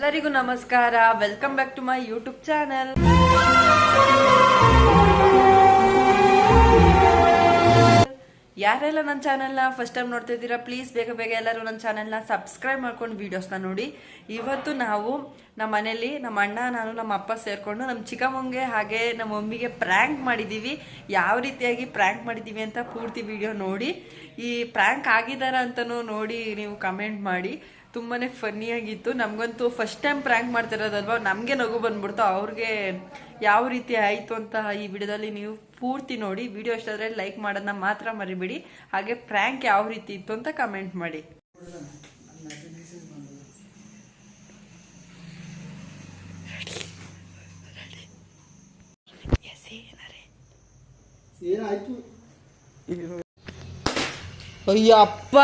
ಎಲ್ಲರಿಗೂ ನಮಸ್ಕಾರ. Welcome back to my YouTube channel. ಯಾರೆಲ್ಲ ನನ್ನ ಚಾನೆಲ್ನ ಫಸ್ಟ್ ಟೈಮ್ ನೋಡ್ತಾ ಇದ್ದೀರಾ, ಪ್ಲೀಸ್ ಬೇಗ ಬೇಗ ಎಲ್ಲರೂ ನನ್ನ ಚಾನೆಲ್ನ ಸಬ್ಸ್ಕ್ರೈಬ್ ಮಾಡ್ಕೊಂಡು ವೀಡಿಯೋಸ್ನ ನೋಡಿ. ಇವತ್ತು ನಾವು ನಮ್ಮ ಮನೇಲಿ ನಮ್ಮ ಅಣ್ಣ, ನಾನು, ನಮ್ಮ ಅಪ್ಪ ಸೇರಿಕೊಂಡು ನಮ್ಮ ಚಿಕ್ಕಮ್ಮಂಗೆ ಹಾಗೆ ನಮ್ಮ ಮಮ್ಮಿಗೆ ಪ್ರ್ಯಾಂಕ್ ಮಾಡಿದ್ದೀವಿ. ಯಾವ ರೀತಿಯಾಗಿ ಪ್ರ್ಯಾಂಕ್ ಮಾಡಿದ್ದೀವಿ ಅಂತ ಪೂರ್ತಿ ವಿಡಿಯೋ ನೋಡಿ. ಈ ಪ್ರ್ಯಾಂಕ್ ಆಗಿದಾರ ಅಂತಲೂ ನೋಡಿ ನೀವು ಕಮೆಂಟ್ ಮಾಡಿ. ತುಂಬಾ ಫನ್ನಿಯಾಗಿತ್ತು. ನಮಗಂತೂ ಫಸ್ಟ್ ಟೈಮ್ ಪ್ರ್ಯಾಂಕ್ ಮಾಡ್ತಿರೋದಲ್ವ, ನಮಗೆ ನಗು ಬಂದ್ಬಿಡ್ತು. ಅವ್ರಿಗೆ ಯಾವ ರೀತಿ ಆಯಿತು ಅಂತ ಈ ವಿಡಿಯೋದಲ್ಲಿ ನೀವು ಪೂರ್ತಿ ನೋಡಿ. ವಿಡಿಯೋ ಇಷ್ಟಾದರೆ ಲೈಕ್ ಮಾಡೋದನ್ನ ಮಾತ್ರ ಮರಿಬೇಡಿ. ಹಾಗೆ ಪ್ರ್ಯಾಂಕ್ ಯಾವ ರೀತಿ ಇತ್ತು ಅಂತ ಕಮೆಂಟ್ ಮಾಡಿ. ಅಯ್ಯಪ್ಪ,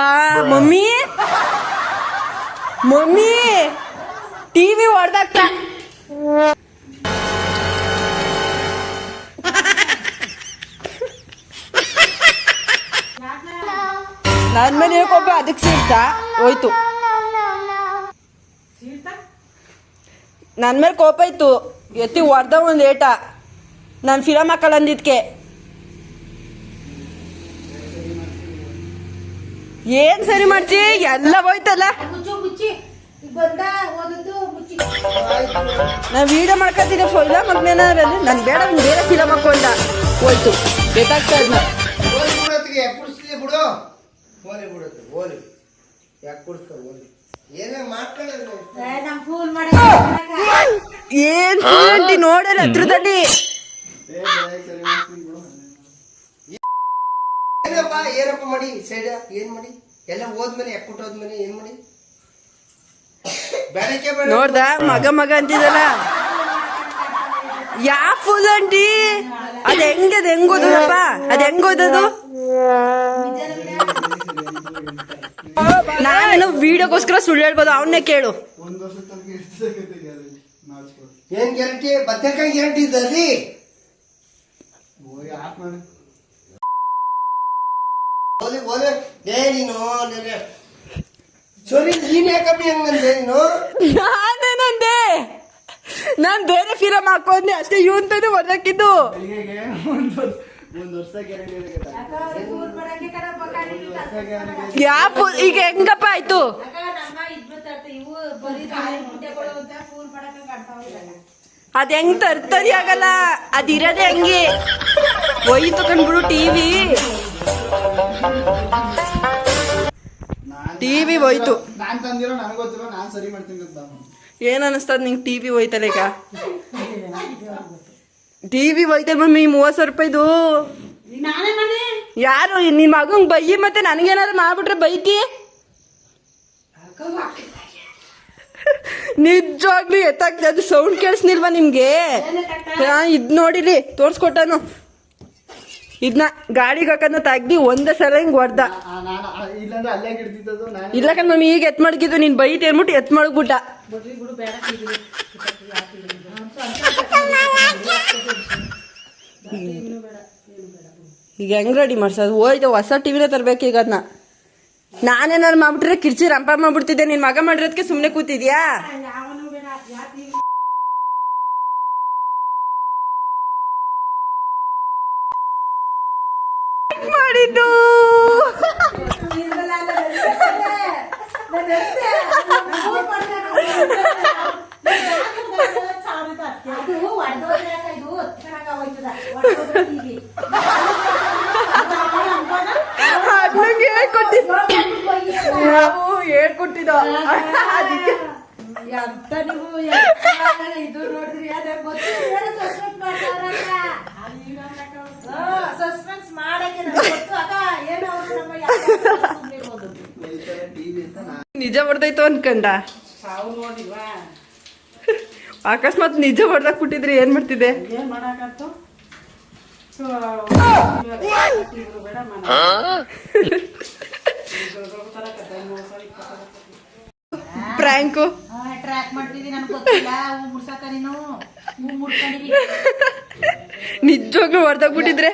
ಮಮ್ಮಿ ಮಮ್ಮಿ ಟಿವಿ ಹೊಡೆದಾಕ್ತ. ನನ್ ಮೇಲೆ ಹೇಳ್ಕೊಬ್ಬ, ಅದಕ್ಕೆ ಸೀಳ್ತಾ ಹೋಯ್ತು. ನನ್ ಮೇಲೆ ಕೋಪ ಇತ್ತು, ಎತ್ತಿ ಹೊಡೆದ ಒಂದು ಏಟ. ನಾನು ಫಿಲಮ್ ಹಾಕಲ್ಲ ಅಂದಿದ್ಕೆ. ಏನ್ ಸರಿ ಮಾಡ್ತಿ, ಎಲ್ಲ ಹೋಯ್ತಲ್ಲ. ನಾ ವಿಡಿಯೋ ಮಾಡ್ಕೊತಿದ್ದೆ ಫಿಲಮ್ ಮಗ್ನೇನಾರಲ್ಲಿ. ನನ್ ಬೇಡ, ಬೇರೆ ಫಿಲಮ್ ಹಾಕೊಂಡ ಹೋಯ್ತು. ಬೇಕಾಗ್ತಾ ಇದ್ನ ಏನ್ ನೋಡಲ್ಲ ಹತ್ರದಲ್ಲಿ. ಏನಪ್ಪ ಮಾಡಿ ಸೈಡ ಏನ್ ಮಾಡಿ ಎಲ್ಲ ಹೋದ್ಮೇಲೆ ಯಾಕುಟ್ಟೋದ್ಮೇಲೆ ಏನ್ ಮಾಡಿ ನೋಡ್ದ ಮಗ ಮಗ ಅಂತಿದಲ್ಲ. ಯಾ ಫುಲ್ ಅಂಟಿ ಅದ್ ಹೆಂಗ್ ಓದೋದಪ್ಪ, ಅದ್ ಹೆಂಗ್ ಓದೋದು? ನಾನು ವಿಡಿಯೋಗೋಸ್ಕರ ಸುಳ್ಳು ಹೇಳ್ಬೋದು, ಅವನ್ನೇ ಕೇಳು. ಏನ್ ಗ್ಯಾರಂಟಿ? ಬದನೆಕಾಯಿ ಗ್ಯಾರಂಟಿ ಇದ್ದಲ್ಲಿ ನೀನು ಸರಿ, ನೀನ್ ಯಾಕಪ್ಪಿ ಹಂಗಂದೆ ನೀನು? ನಾನೇನಂದೆ? ನಾನ್ ಬೇರೆ ಫಿಲಮ್ ಹಾಕೊಂಡೆ ಅಷ್ಟೇ. ಇವನ್ ತಾನೆ ಹೊರಕಿದ್ದು. ಈಗ ಹೆಂಗಪ್ಪ ಆಯ್ತು? ಅದ್ ಹೆಂಗ್ ತರ್ತರಿ ಆಗಲ್ಲ, ಅದಿರದೆ ಹಂಗೆ ಹೋಯ್ತು ಕಂಡ್ಬಿಡು. ಟಿವಿ ಹೋಯ್ತು. ಏನ್ ಅನಿಸ್ತದ ನಿಂಗೆ? ಟಿವಿ ಹೋಯ್ತಲ್ಲ ಈಗ. ಟಿವಿ ಹೋಯ್ತಲ್ಲ ಮಮ್ಮಿ, 30,000 ರೂಪಾಯಿದು. ಯಾರು ನಿನ್ ಮಗಂಗ್ ಬೈಯಿ, ಮತ್ತೆ ನನಗೇನಾದ್ರು ಮಾಡ್ಬಿಟ್ರೆ ಬೈತಿ. ನಿಜವಾಗ್ಲೂ ಎತ್ತಾಗ್ತದೆ. ಅದು ಸೌಂಡ್ ಕೇಳಿಸ್ನಿಲ್ವಾ ನಿಮ್ಗೆ? ಇದ್ ನೋಡಿಲಿ, ತೋರ್ಸ್ಕೊಟ್ಟನು. ಇದನ್ನ ಗಾಡಿಗೆ ಹಾಕೋದನ್ನ ತೆಗ್ದಿ ಒಂದೇ ಸಲ ಹಿಂಗ್ ಹೊಡ್ದ. ಇಲ್ಲ ಕಣ್ ಮಮ್ಮಿ, ಈಗ ಎತ್ ಮಡಗಿದ್ದು. ನೀನ್ ಬೈಟ್ ಏನ್ಬಿಟ್ಟು ಎತ್ ಮಡಗ್ಬಿಟ್ಟ. ಈಗ ಹೆಂಗ್ ರೆಡಿ ಮಾಡ್ಸೋದು? ಹೋಯ್ತು, ಹೊಸ ಟಿವಿನ ತರ್ಬೇಕು ಈಗ. ಅದನ್ನ ನಾನೇನಾರು ಮಾಡ್ಬಿಟ್ರೆ ಕಿರ್ಚಿ ರಂಪ ಮಾಡ್ಬಿಡ್ತಿದ್ದೆ. ನಿನ್ ಮಗ ಮಾಡಿರೋದಕ್ಕೆ ಸುಮ್ನೆ ಕೂತಿದ್ಯಾ? ಮಾಡಿದ್ದು ಹೇಳ್ಕೊಟ್ಟಿದ್ದ ಅದಕ್ಕೆ ಅಂತ ನೀವು ಇದು ನೋಡಿದ್ರಿ. ಸಸ್ಪೆನ್ಸ್ ಮಾಡಕ್ಕೆ ನಿಜ ಹೊಡೆದೈತು ಅನ್ಕಂಡ. ಅಕಸ್ಮಾತ್ ನಿಜ ಹೊಡೆದಾಕ್ ಬಿಟ್ಟಿದ್ರಿ ಏನ್ ಮಾಡ್ತಿದ್ದೆ? ಪ್ರ್ಯಾಂಕು ಟ್ರ್ಯಾಕ್ ಮಾಡ್ತಿದ್ದಿ, ನನಗೆ ಗೊತ್ತಿಲ್ಲ. ಮುಡ್ಸಾಕ ನೀನು ನಿಜವಾಗ್ಲೂ ಹೊಡೆದಾಗ್ಬಿಟ್ಟಿದ್ರೆ